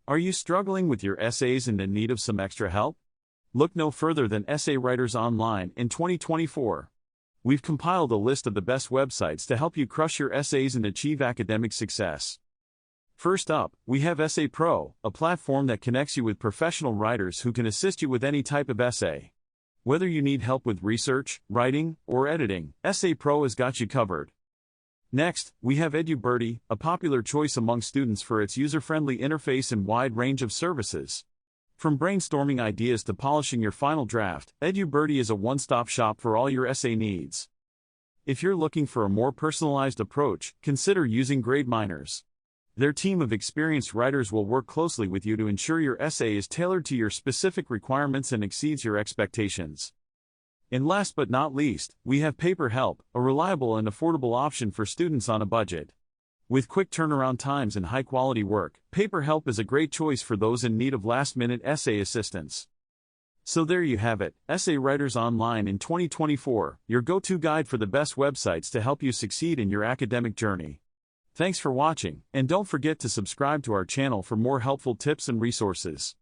Are you struggling with your essays and in need of some extra help? Look no further than Essay Writers Online in 2024. We've compiled a list of the best websites to help you crush your essays and achieve academic success. First up, we have Essay Pro, a platform that connects you with professional writers who can assist you with any type of essay. Whether you need help with research, writing, or editing, Essay Pro has got you covered. Next, we have EduBirdie, a popular choice among students for its user-friendly interface and wide range of services. From brainstorming ideas to polishing your final draft, EduBirdie is a one-stop shop for all your essay needs. If you're looking for a more personalized approach, consider using GradeMiners. Their team of experienced writers will work closely with you to ensure your essay is tailored to your specific requirements and exceeds your expectations. And last but not least, we have PaperHelp, a reliable and affordable option for students on a budget. With quick turnaround times and high-quality work, PaperHelp is a great choice for those in need of last-minute essay assistance. So there you have it, Essay Writers Online in 2024, your go-to guide for the best websites to help you succeed in your academic journey. Thanks for watching, and don't forget to subscribe to our channel for more helpful tips and resources.